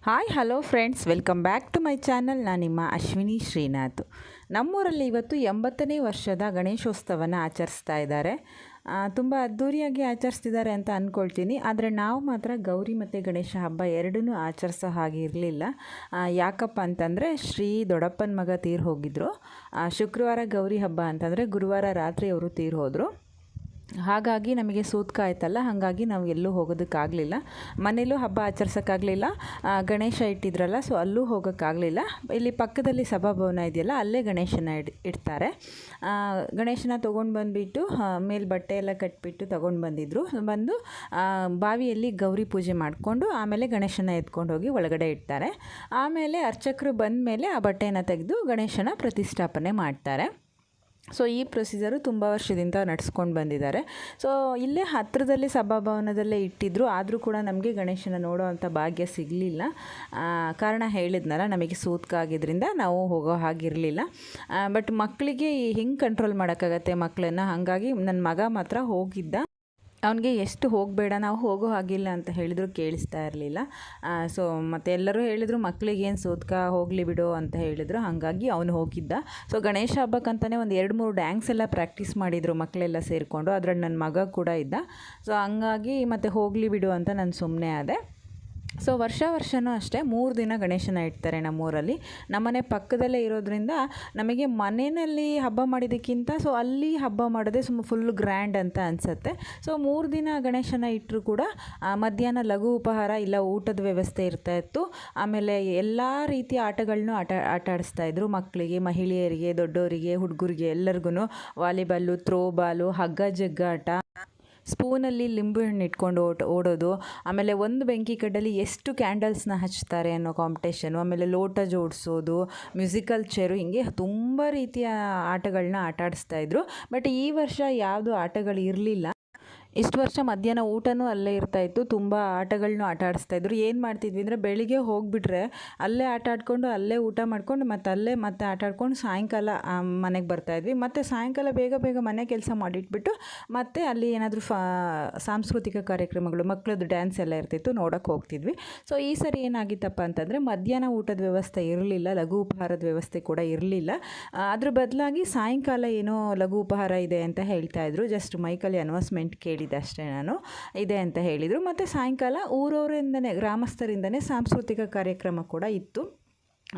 Hi hello friends, welcome back to my channel. ನಾನು ನಿಮ್ಮ ಅಶ್ವಿನಿ ಶ್ರೀನಾಥ್. ನಮ್ಮೂರಲ್ಲಿ ಇವತ್ತು 80ನೇ ವರ್ಷದ ಗಣೇಶೋತ್ಸವನ ಆಚರಿಸ್ತಾ ಇದ್ದಾರೆ. ತುಂಬ ಅದ್ಧೂರಿಯಾಗಿ ಆಚರಿಸ್ತಿದ್ದಾರೆ ಅಂತ ಅಂದ್ಕೊಳ್ತೀನಿ. ಆದರೆ ನಾವು ಮಾತ್ರ ಗೌರಿ ಮತ್ತು ಗಣೇಶ ಹಬ್ಬ ಎರಡೂ ಆಚರಿಸೋ ಹಾಗೆ ಇರಲಿಲ್ಲ. ಯಾಕಪ್ಪ ಅಂತಂದರೆ ದೊಡ್ಡಪ್ಪನ ಮಗ ತೀರು ಹೋಗಿದ್ದರು. ಶುಕ್ರವಾರ ಗೌರಿ ಹಬ್ಬ ಅಂತಂದರೆ ಗುರುವಾರ ರಾತ್ರಿ ಅವರು ತೀರು ಹೋದರು. ಹಾಗಾಗಿ ನಮಗೆ ಸೂತ್ಕ ಆಯ್ತಲ್ಲ, ಹಾಗಾಗಿ ನಾವು ಎಲ್ಲೂ ಹೋಗೋದಕ್ಕಾಗಲಿಲ್ಲ. ಮನೇಲೂ ಹಬ್ಬ ಆಚರಿಸೋಕ್ಕಾಗಲಿಲ್ಲ. ಗಣೇಶ ಇಟ್ಟಿದ್ರಲ್ಲ, ಸೊ ಅಲ್ಲೂ ಹೋಗೋಕ್ಕಾಗಲಿಲ್ಲ. ಇಲ್ಲಿ ಪಕ್ಕದಲ್ಲಿ ಸಭಾಭವನ ಇದೆಯಲ್ಲ, ಅಲ್ಲೇ ಗಣೇಶನ ಇಡ್ತಾರೆ. ಗಣೇಶನ ತೊಗೊಂಡು ಬಂದುಬಿಟ್ಟು ಮೇಲೆ ಬಟ್ಟೆ ಎಲ್ಲ ಕಟ್ಬಿಟ್ಟು ತೊಗೊಂಡು ಬಂದು ಬಾವಿಯಲ್ಲಿ ಗೌರಿ ಪೂಜೆ ಮಾಡಿಕೊಂಡು ಆಮೇಲೆ ಗಣೇಶನ ಎತ್ಕೊಂಡು ಹೋಗಿ ಒಳಗಡೆ ಇಡ್ತಾರೆ. ಆಮೇಲೆ ಅರ್ಚಕರು ಬಂದ ಮೇಲೆ ಆ ಬಟ್ಟೆಯನ್ನು ತೆಗೆದು ಗಣೇಶನ ಪ್ರತಿಷ್ಠಾಪನೆ ಮಾಡ್ತಾರೆ. ಸೊ ಈ ಪ್ರೊಸೀಜರು ತುಂಬ ವರ್ಷದಿಂದ ನಡೆಸ್ಕೊಂಡು ಬಂದಿದ್ದಾರೆ. ಸೊ ಇಲ್ಲೇ ಹತ್ತಿರದಲ್ಲಿ ಸಭಾಭವನದಲ್ಲೇ ಇಟ್ಟಿದ್ರು. ಆದರೂ ಕೂಡ ನಮಗೆ ಗಣೇಶನ ನೋಡೋ ಅಂಥ ಭಾಗ್ಯ ಸಿಗಲಿಲ್ಲ. ಕಾರಣ ಹೇಳಿದ್ನಲ್ಲ, ನಮಗೆ ಸೂತ್ಕ ಆಗಿದ್ದರಿಂದ ನಾವು ಹೋಗೋ ಹಾಗಿರಲಿಲ್ಲ. ಬಟ್ ಮಕ್ಕಳಿಗೆ ಹೆಂಗೆ ಕಂಟ್ರೋಲ್ ಮಾಡೋಕ್ಕಾಗತ್ತೆ ಮಕ್ಕಳನ್ನು, ಹಾಗಾಗಿ ನನ್ನ ಮಗ ಮಾತ್ರ ಹೋಗಿದ್ದ. ಅವನಿಗೆ ಎಷ್ಟು ಹೋಗಬೇಡ, ನಾವು ಹೋಗೋ ಹಾಗಿಲ್ಲ ಅಂತ ಹೇಳಿದ್ರು ಕೇಳಿಸ್ತಾ ಇರಲಿಲ್ಲ. ಸೊ ಮತ್ತು ಎಲ್ಲರೂ ಹೇಳಿದರು ಮಕ್ಕಳಿಗೇನು ಸೂತ್ಕ, ಹೋಗಲಿ ಬಿಡು ಅಂತ ಹೇಳಿದರು. ಹಾಗಾಗಿ ಅವನು ಹೋಗಿದ್ದ. ಸೊ ಗಣೇಶ ಹಬ್ಬಕ್ಕಂತಲೇ ಒಂದು 2-3 ಡ್ಯಾನ್ಸ್ ಎಲ್ಲ ಪ್ರಾಕ್ಟೀಸ್ ಮಾಡಿದರು ಮಕ್ಕಳೆಲ್ಲ ಸೇರಿಕೊಂಡು. ಅದರಲ್ಲಿ ನನ್ನ ಮಗ ಕೂಡ ಇದ್ದ. ಸೊ ಹಂಗಾಗಿ ಮತ್ತು ಹೋಗಲಿ ಬಿಡು ಅಂತ ನಾನು ಸುಮ್ಮನೆ ಆದೆ. ಸೊ ವರ್ಷವೂ ಅಷ್ಟೇ 3 ದಿನ ಗಣೇಶನ ಇಡ್ತಾರೆ ನಮ್ಮೂರಲ್ಲಿ. ನಮ್ಮನೆ ಪಕ್ಕದಲ್ಲೇ ಇರೋದ್ರಿಂದ ನಮಗೆ ಮನೆಯಲ್ಲಿ ಹಬ್ಬ ಮಾಡಿದ್ದಕ್ಕಿಂತ ಸೊ ಅಲ್ಲಿ ಹಬ್ಬ ಮಾಡೋದೇ ಫುಲ್ ಗ್ರ್ಯಾಂಡ್ ಅಂತ ಅನಿಸುತ್ತೆ. ಸೊ 3 ದಿನ ಗಣೇಶನ ಇಟ್ಟರು ಕೂಡ ಮಧ್ಯಾಹ್ನ ಲಘು ಉಪಹಾರ ಇಲ್ಲ ಊಟದ ವ್ಯವಸ್ಥೆ ಇರ್ತಾಯಿತ್ತು. ಆಮೇಲೆ ಎಲ್ಲ ರೀತಿಯ ಆಟಗಳನ್ನೂ ಆಟ ಆಡಿಸ್ತಾಯಿದ್ರು ಮಕ್ಕಳಿಗೆ, ಮಹಿಳೆಯರಿಗೆ, ದೊಡ್ಡವರಿಗೆ, ಹುಡುಗರಿಗೆ ಎಲ್ಲರಿಗೂ. ವಾಲಿಬಾಲು, ಥ್ರೋಬಾಲು, ಹಗ್ಗ ಜಗ್ಗಾಟ, ಸ್ಪೂನಲ್ಲಿ ಲಿಂಬು ಹಣ್ಣು ಇಟ್ಕೊಂಡು ಓಡೋದು, ಆಮೇಲೆ ಒಂದು ಬೆಂಕಿ ಕಡ್ಡಲ್ಲಿ ಎಷ್ಟು ಕ್ಯಾಂಡಲ್ಸ್ನ ಹಚ್ತಾರೆ ಅನ್ನೋ ಕಾಂಪಿಟೇಷನು, ಆಮೇಲೆ ಲೋಟ ಜೋಡಿಸೋದು, ಮ್ಯೂಸಿಕಲ್ ಚೇರು, ಹೀಗೆ ತುಂಬ ರೀತಿಯ ಆಟಗಳನ್ನ ಆಡಿಸ್ತಾಯಿದ್ರು. ಬಟ್ ಈ ವರ್ಷ ಯಾವುದು ಆಟಗಳು ಇರಲಿಲ್ಲ. ಇಷ್ಟು ವರ್ಷ ಮಧ್ಯಾಹ್ನ ಊಟನೂ ಅಲ್ಲೇ ಇರ್ತಾಯಿತ್ತು. ತುಂಬ ಆಟಗಳನ್ನೂ ಆಡಿಸ್ತಾಯಿದ್ರು. ಏನು ಮಾಡ್ತಿದ್ವಿ ಅಂದರೆ ಬೆಳಿಗ್ಗೆ ಹೋಗಿಬಿಟ್ರೆ ಅಲ್ಲೇ ಆಟ ಆಡಿಕೊಂಡು ಅಲ್ಲೇ ಊಟ ಮಾಡ್ಕೊಂಡು ಮತ್ತೆ ಆಟ ಆಡ್ಕೊಂಡು ಸಾಯಂಕಾಲ ಮನೆಗೆ ಬರ್ತಾಯಿದ್ವಿ. ಮತ್ತು ಸಾಯಂಕಾಲ ಬೇಗ ಮನೆ ಕೆಲಸ ಮಾಡಿಟ್ಬಿಟ್ಟು ಮತ್ತೆ ಅಲ್ಲಿ ಏನಾದರೂ ಸಾಂಸ್ಕೃತಿಕ ಕಾರ್ಯಕ್ರಮಗಳು, ಮಕ್ಕಳದ್ದು ಡ್ಯಾನ್ಸ್ ಎಲ್ಲ ಇರ್ತಿತ್ತು, ನೋಡೋಕ್ಕೆ ಹೋಗ್ತಿದ್ವಿ. ಸೊ ಈ ಸರಿ ಏನಾಗಿತ್ತಪ್ಪ ಅಂತಂದರೆ ಮಧ್ಯಾಹ್ನ ಊಟದ ವ್ಯವಸ್ಥೆ ಇರಲಿಲ್ಲ, ಲಘು ಉಪಹಾರದ ವ್ಯವಸ್ಥೆ ಕೂಡ ಇರಲಿಲ್ಲ. ಅದ್ರ ಬದಲಾಗಿ ಸಾಯಂಕಾಲ ಏನೋ ಲಘು ಉಪಹಾರ ಇದೆ ಅಂತ ಹೇಳ್ತಾಯಿದ್ರು. ಜಸ್ಟ್ ಮೈಕಲ್ಲಿ ಅನೌನ್ಸ್ಮೆಂಟ್ ಕೇಳಿ ಅಷ್ಟೇ ನಾನು ಇದೆ ಅಂತ ಹೇಳಿದರು. ಮತ್ತು ಸಾಯಂಕಾಲ ಊರವರಿಂದನೇ, ಗ್ರಾಮಸ್ಥರಿಂದನೇ ಸಾಂಸ್ಕೃತಿಕ ಕಾರ್ಯಕ್ರಮ ಕೂಡ ಇತ್ತು.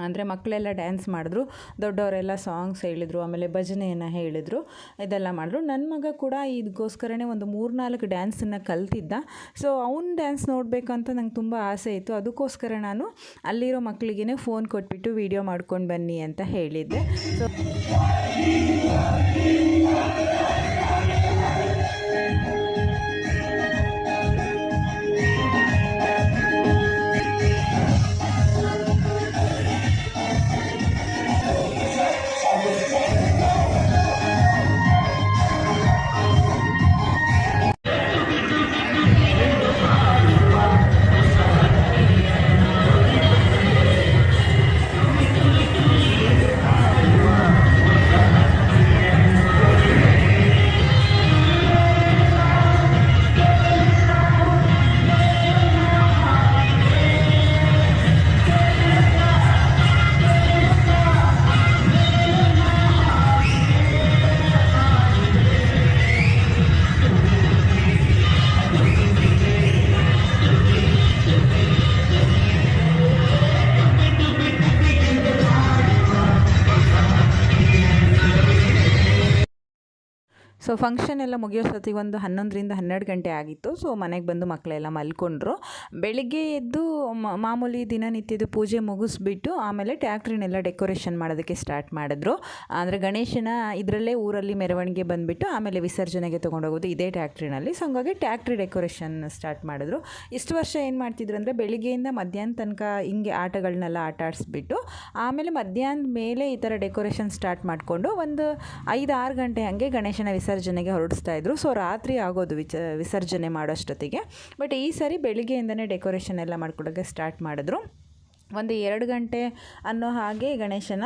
ಅಂದರೆ ಮಕ್ಕಳೆಲ್ಲ ಡ್ಯಾನ್ಸ್ ಮಾಡಿದ್ರು, ದೊಡ್ಡವರೆಲ್ಲ ಸಾಂಗ್ಸ್ ಹೇಳಿದರು, ಆಮೇಲೆ ಭಜನೆಯನ್ನು ಹೇಳಿದರು, ಇದೆಲ್ಲ ಮಾಡಿದ್ರು. ನನ್ನ ಮಗ ಕೂಡ ಇದಕ್ಕೋಸ್ಕರನೇ ಒಂದು 3-4 ಡ್ಯಾನ್ಸನ್ನು ಕಲ್ತಿದ್ದ. ಸೊ ಅವ್ನು ಡ್ಯಾನ್ಸ್ ನೋಡಬೇಕಂತ ನಂಗೆ ತುಂಬ ಆಸೆ ಇತ್ತು. ಅದಕ್ಕೋಸ್ಕರ ನಾನು ಅಲ್ಲಿರೋ ಮಕ್ಕಳಿಗೇ ಫೋನ್ ಕೊಟ್ಬಿಟ್ಟು ವಿಡಿಯೋ ಮಾಡ್ಕೊಂಡು ಬನ್ನಿ ಅಂತ ಹೇಳಿದ್ದೆ. ಸೊ ಫಂಕ್ಷನ್ ಎಲ್ಲ ಮುಗಿಯೋಷ್ಟೊತ್ತಿಗೆ ಒಂದು 11ರಿಂದ 12 ಗಂಟೆ ಆಗಿತ್ತು. ಸೊ ಮನೆಗೆ ಬಂದು ಮಕ್ಕಳೆಲ್ಲ ಮಲ್ಕೊಂಡ್ರು. ಬೆಳಿಗ್ಗೆ ಎದ್ದು ಮಾಮೂಲಿ ದಿನನಿತ್ಯದ ಪೂಜೆ ಮುಗಿಸ್ಬಿಟ್ಟು ಆಮೇಲೆ ಟ್ಯಾಕ್ಟ್ರಿನೆಲ್ಲ ಡೆಕೋರೇಷನ್ ಮಾಡೋದಕ್ಕೆ ಸ್ಟಾರ್ಟ್ ಮಾಡಿದ್ರು. ಅಂದರೆ ಗಣೇಶನ ಇದರಲ್ಲೇ ಊರಲ್ಲಿ ಮೆರವಣಿಗೆ ಬಂದುಬಿಟ್ಟು ಆಮೇಲೆ ವಿಸರ್ಜನೆಗೆ ತೊಗೊಂಡೋಗೋದು ಇದೇ ಟ್ಯಾಕ್ಟ್ರಿನಲ್ಲಿ. ಸೊ ಹಂಗಾಗಿ ಟ್ಯಾಕ್ಟ್ರಿ ಡೆಕೋರೇಷನ್ ಸ್ಟಾರ್ಟ್ ಮಾಡಿದ್ರು. ಇಷ್ಟು ವರ್ಷ ಏನು ಮಾಡ್ತಿದ್ರು ಅಂದರೆ ಬೆಳಿಗ್ಗೆಯಿಂದ ಮಧ್ಯಾಹ್ನ ತನಕ ಹಿಂಗೆ ಆಟಗಳನ್ನೆಲ್ಲ ಆಟ ಆಡಿಸ್ಬಿಟ್ಟು ಆಮೇಲೆ ಮಧ್ಯಾಹ್ನದ ಮೇಲೆ ಈ ಥರ ಡೆಕೋರೇಷನ್ ಸ್ಟಾರ್ಟ್ ಮಾಡಿಕೊಂಡು ಒಂದು 5-6 ಗಂಟೆ ಹಾಗೆ ಗಣೇಶನ ವಿಸರ್ಜನೆಗೆ ಹೊರಡಿಸ್ತಾಯಿದ್ರು. ಸೊ ರಾತ್ರಿ ಆಗೋದು ವಿಸರ್ಜನೆ ಮಾಡೋಷ್ಟೊತ್ತಿಗೆ. ಬಟ್ ಈ ಸಾರಿ ಬೆಳಿಗ್ಗೆಯಿಂದನೇ ಡೆಕೋರೇಷನ್ ಎಲ್ಲ ಮಾಡ್ಕೊಡೋಕ್ಕೆ ಸ್ಟಾರ್ಟ್ ಮಾಡಿದ್ರು. ಒಂದು 2 ಗಂಟೆ ಅನ್ನೋ ಹಾಗೆ ಗಣೇಶನ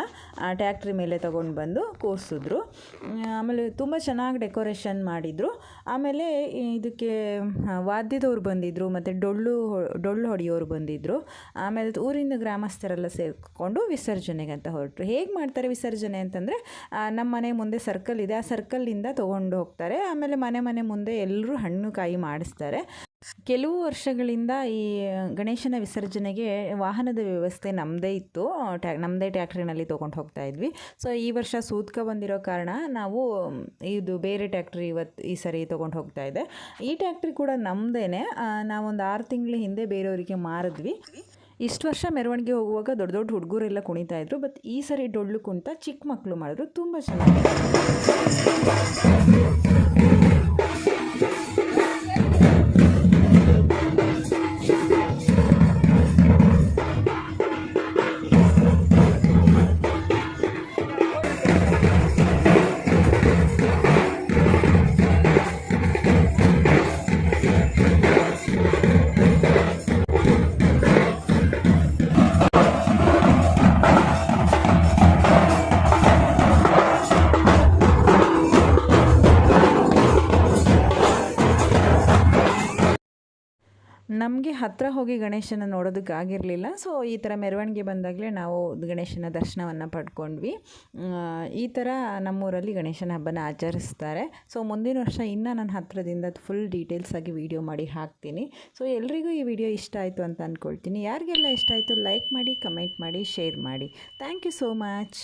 ಟ್ಯಾಕ್ಟ್ರಿ ಮೇಲೆ ತೊಗೊಂಡು ಬಂದು ಕೂರಿಸಿದ್ರು. ಆಮೇಲೆ ತುಂಬ ಚೆನ್ನಾಗಿ ಡೆಕೋರೇಷನ್ ಮಾಡಿದರು. ಆಮೇಲೆ ಇದಕ್ಕೆ ವಾದ್ಯದವ್ರು ಬಂದಿದ್ದರು ಮತ್ತು ಡೊಳ್ಳು ಹೊಡೆಯೋರು ಬಂದಿದ್ದರು. ಆಮೇಲೆ ಊರಿನ ಗ್ರಾಮಸ್ಥರೆಲ್ಲ ಸೇರಿಕೊಂಡು ವಿಸರ್ಜನೆಗೆ ಅಂತ ಹೊರಟರು. ಹೇಗೆ ಮಾಡ್ತಾರೆ ವಿಸರ್ಜನೆ ಅಂತಂದರೆ, ನಮ್ಮ ಮನೆ ಮುಂದೆ ಸರ್ಕಲ್ ಇದೆ, ಆ ಸರ್ಕಲ್ಲಿಂದ ತೊಗೊಂಡು ಹೋಗ್ತಾರೆ. ಆಮೇಲೆ ಮನೆ ಮುಂದೆ ಎಲ್ಲರೂ ಹಣ್ಣು ಕಾಯಿ ಮಾಡಿಸ್ತಾರೆ. ಕೆಲವು ವರ್ಷಗಳಿಂದ ಈ ಗಣೇಶನ ವಿಸರ್ಜನೆಗೆ ವಾಹನದ ವ್ಯವಸ್ಥೆ ನಮ್ಮದೇ ಇತ್ತು. ನಮ್ಮದೇ ಟ್ಯಾಕ್ಟ್ರಿನಲ್ಲಿ ತೊಗೊಂಡು ಹೋಗ್ತಾ ಇದ್ವಿ. ಸೊ ಈ ವರ್ಷ ಸೂತ್ಕ ಬಂದಿರೋ ಕಾರಣ ನಾವು ಇದು ಬೇರೆ ಟ್ಯಾಕ್ಟ್ರಿ ಈ ಸರಿ ತೊಗೊಂಡು ಹೋಗ್ತಾ ಇದೆ. ಈ ಟ್ಯಾಕ್ಟ್ರಿ ಕೂಡ ನಮ್ಮದೇ. ನಾವೊಂದು 6 ತಿಂಗಳ ಹಿಂದೆ ಬೇರೆಯವರಿಗೆ ಮಾರಿದ್ವಿ. ಇಷ್ಟು ವರ್ಷ ಮೆರವಣಿಗೆ ಹೋಗುವಾಗ ದೊಡ್ಡ ದೊಡ್ಡ ಹುಡುಗರೆಲ್ಲ ಕುಣಿತಾ ಇದ್ರು. ಬಟ್ ಈ ಸರಿ ಡೊಳ್ಳು ಕುಣಿತ ಚಿಕ್ಕ ಮಕ್ಕಳು ಮಾಡಿದ್ರು. ತುಂಬ ಚೆನ್ನಾಗಿದೆ. ನಮಗೆ ಹತ್ತಿರ ಹೋಗಿ ಗಣೇಶನ ನೋಡೋದಕ್ಕಾಗಿರಲಿಲ್ಲ. ಸೊ ಈ ಥರ ಮೆರವಣಿಗೆ ಬಂದಾಗಲೇ ನಾವು ಗಣೇಶನ ದರ್ಶನವನ್ನು ಪಡ್ಕೊಂಡ್ವಿ. ಈ ಥರ ನಮ್ಮೂರಲ್ಲಿ ಗಣೇಶನ ಹಬ್ಬನ ಆಚರಿಸ್ತಾರೆ. ಸೊ ಮುಂದಿನ ವರ್ಷ ಇನ್ನೂ ನಾನು ಹತ್ತಿರದಿಂದ ಫುಲ್ ಡೀಟೇಲ್ಸಾಗಿ ವೀಡಿಯೋ ಮಾಡಿ ಹಾಕ್ತೀನಿ. ಸೊ ಎಲ್ರಿಗೂ ಈ ವಿಡಿಯೋ ಇಷ್ಟ ಆಯಿತು ಅಂತ ಅಂದ್ಕೊಳ್ತೀನಿ. ಯಾರಿಗೆಲ್ಲ ಇಷ್ಟ ಆಯಿತು ಲೈಕ್ ಮಾಡಿ, ಕಮೆಂಟ್ ಮಾಡಿ, ಶೇರ್ ಮಾಡಿ. Thank you so much.